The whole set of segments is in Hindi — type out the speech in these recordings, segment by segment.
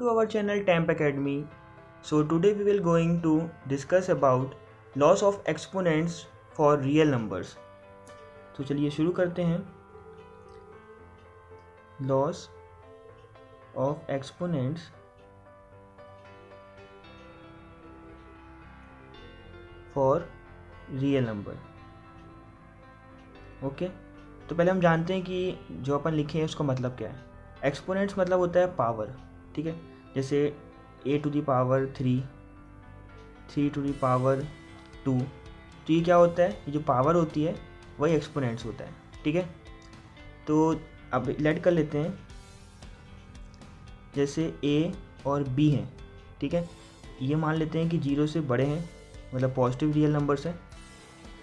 to our channel Temp Academy. So today we will going to discuss about loss of exponents for real numbers. तो चलिए शुरू करते हैं. Loss of exponents for real number. Okay तो पहले हम जानते हैं कि जो अपन लिखे हैं उसका मतलब क्या है. एक्सपोनेंट्स मतलब होता है पावर. ठीक है, जैसे a to the power 3, 3 to the power 2. तो ये क्या होता है, ये जो पावर होती है वही एक्सपोनेंट्स होता है. ठीक है, तो अब लेट कर लेते हैं जैसे a और b हैं. ठीक है, ये मान लेते हैं कि 0 से बड़े हैं, मतलब पॉजिटिव रियल नंबर्स हैं.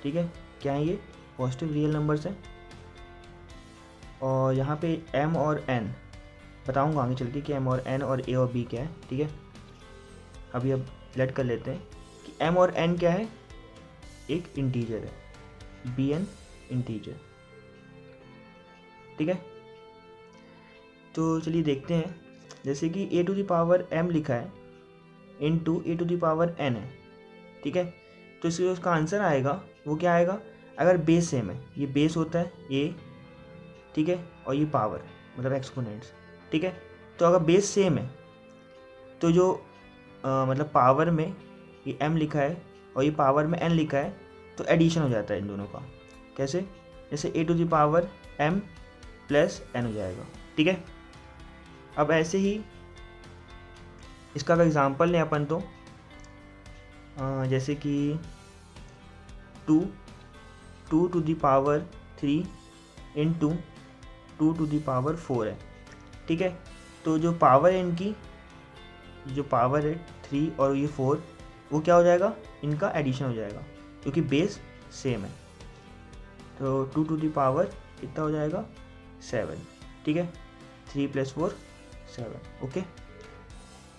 ठीक है, क्या है ये पॉजिटिव रियल नंबर्स हैं. और यहाँ पे m और n बताऊँगा आगे चल के कि m और n और a और b क्या है. ठीक है, अभी अब लेट कर लेते हैं कि m और n क्या है, एक इंटीजर है, bn इंटीजर. ठीक है, तो चलिए देखते हैं. जैसे कि a to the power m लिखा है into a to the power n है. ठीक है, तो इसलिए उसका आंसर आएगा वो क्या आएगा, अगर बेस सेम है, ये बेस होता है a. ठीक है, और ये पावर मतलब एक्सपोनेंट्स. ठीक है, तो अगर बेस सेम है तो जो मतलब पावर में ये m लिखा है और ये पावर में n लिखा है तो एडिशन हो जाता है इन दोनों का. कैसे, जैसे a to the power m plus n हो जाएगा. ठीक है, अब ऐसे ही इसका अगर एग्जांपल लें अपन तो जैसे कि 2 to the power 3 into 2 to the power 4 है. ठीक है, तो जो पावर है इनकी, जो पावर है 3 और ये 4, वो क्या हो जाएगा, इनका एडिशन हो जाएगा क्योंकि बेस सेम है. तो 2 टू द पावर कितना हो जाएगा 7. ठीक है, 3 + 4 7. ओके,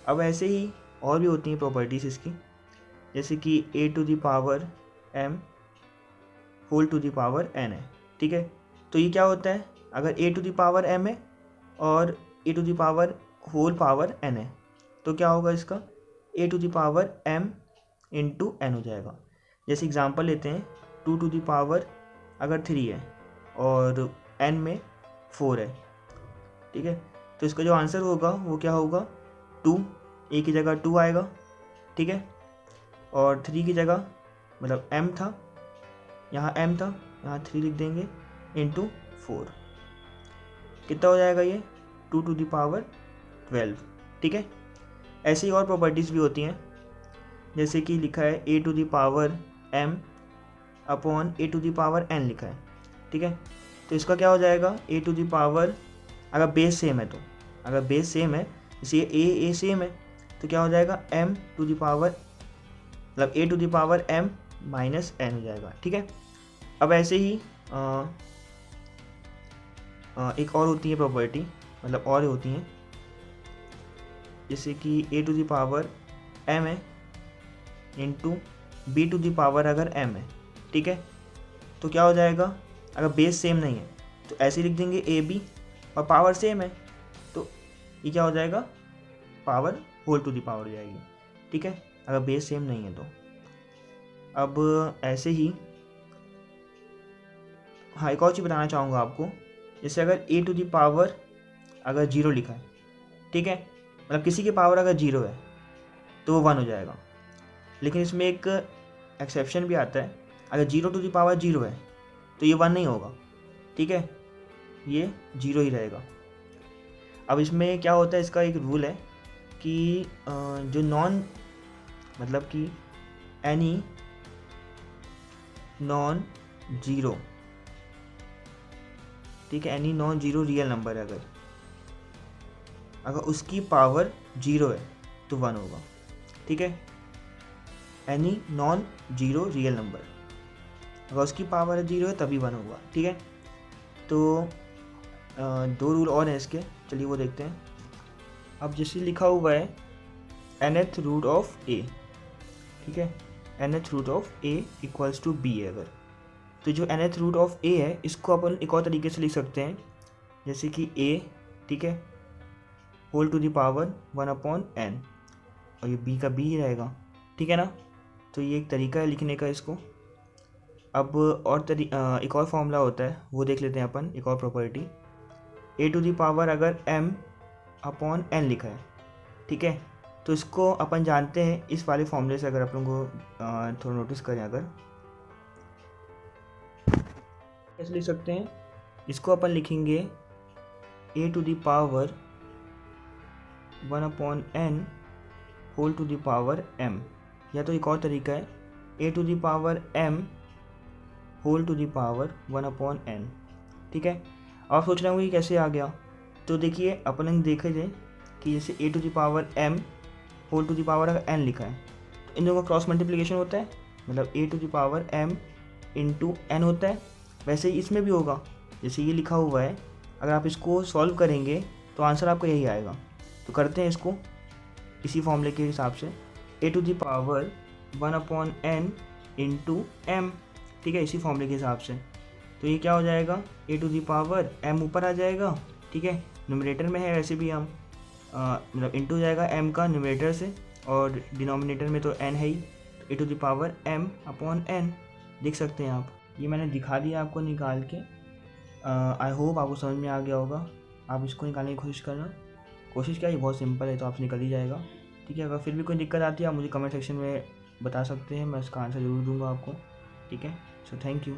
अब ऐसे ही और भी होती हैं प्रॉपर्टीज़ इसकी, जैसे कि a to the power m whole to the power n है. ठीक है, तो ये क्या होता है, अगर a to the power m है और a to the power whole power n है तो क्या होगा इसका, a to the power m into n हो जाएगा. जैसे एग्जांपल लेते हैं 2 टू द पावर अगर 3 है और n में 4 है. ठीक है, तो इसका जो आंसर होगा वो क्या होगा, 2, a की जगह 2 आएगा. ठीक है, और 3 की जगह मतलब m था, यहाँ m था, यहाँ 3 लिख देंगे इंटू 4. कितना हो जाएगा ये 2 टू द पावर 12. ठीक है, ऐसे ही और प्रॉपर्टीज़ भी होती हैं, जैसे कि लिखा है a to the power m upon a to the power n लिखा है. ठीक है, तो इसका क्या हो जाएगा, a टू द पावर, अगर बेस सेम है तो, अगर बेस सेम है इसलिए a सेम है तो क्या हो जाएगा m टू द पावर, मतलब a to the power m minus n हो जाएगा. ठीक है, अब ऐसे ही एक और होती है प्रॉपर्टी, मतलब और होती हैं, जैसे कि a to the power m है into b to the power अगर m है. ठीक है, तो क्या हो जाएगा, अगर बेस सेम नहीं है तो ऐसे लिख देंगे ab, और पावर सेम है तो ये क्या हो जाएगा, power whole to the power हो जाएगी. ठीक है, अगर बेस सेम नहीं है तो. अब ऐसे ही हाँ, एक और चीज़ बताना चाहूँगा आपको, जैसे अगर a टू द पावर अगर 0 लिखा है. ठीक है, मतलब किसी की पावर अगर 0 है तो वो 1 हो जाएगा. लेकिन इसमें एक एक्सेप्शन भी आता है, अगर 0 टू द पावर 0 है तो ये 1 नहीं होगा. ठीक है, ये 0 ही रहेगा. अब इसमें क्या होता है, इसका एक रूल है कि जो नॉन, मतलब कि एनी नॉन जीरो, ठीक है, any non zero real number है, अगर उसकी पावर 0 है तो 1 होगा. ठीक है, any non zero real number, अगर उसकी पावर 0 है तभी 1 होगा. ठीक है, तो 2 रूल और हैं इसके, चलिए वो देखते हैं. अब जैसे लिखा हुआ है nth रूट ऑफ a. ठीक है, nth root of a equals to b है अगर, तो जो nth रूट ऑफ a है इसको अपन एक और तरीके से लिख सकते हैं, जैसे कि a. ठीक है, whole to the power 1/n, और ये b का b ही रहेगा, ठीक है ना। तो ये एक तरीका है लिखने का इसको। अब एक और फॉर्मूला होता है, वो देख लेते हैं अपन, एक और property. a to the power अगर m/n लिखा है, ठीक है, तो इसको अपन जानते हैं इस वाले फॉर्मूले से। अगर अपन को थोड़ा नोटिस करें, अगर कैसे लिख सकते हैं इसको, अपन लिखेंगे a to the power 1/n whole to the power m, या तो एक और तरीका है a to the power m whole to the power 1/n, ठीक है। आप सोच रहे होंगे कि कैसे आ गया, तो देखिए अपन देखे जाए कि जैसे a to the power m whole to the power अगर n लिखा है, तो इन दोनों का क्रॉस मल्टीप्लिकेशन होता है, मतलब a to the power m into n होता है। वैसे ही इसमें भी होगा, जैसे ये लिखा हुआ है, अगर आप इसको सॉल्व करेंगे तो आंसर आपका यही आएगा। तो करते हैं इसको इसी फॉर्मूले के हिसाब से, a to the power 1/n into m, ठीक है, इसी फॉर्मूले के हिसाब से। तो ये क्या हो जाएगा, a to the power m ऊपर आ जाएगा, ठीक है, न्यूमरेटर में है वैसे भी हम, मतलब इंटू हो जाएगा m का न्यूमरेटर से, और डिनोमिनेटर में तो n है ही, तो a to the power m/n देख सकते हैं आप। ये मैंने दिखा दिया आपको निकाल के। आई होप आपको समझ में आ गया होगा। आप इसको निकालने की कोशिश करना, कोशिश क्या, ये बहुत सिंपल है, तो आपसे निकल ही जाएगा, ठीक है। अगर फिर भी कोई दिक्कत आती है आप मुझे कमेंट सेक्शन में बता सकते हैं, मैं इसका आंसर ज़रूर दूंगा आपको, ठीक है। So thank you.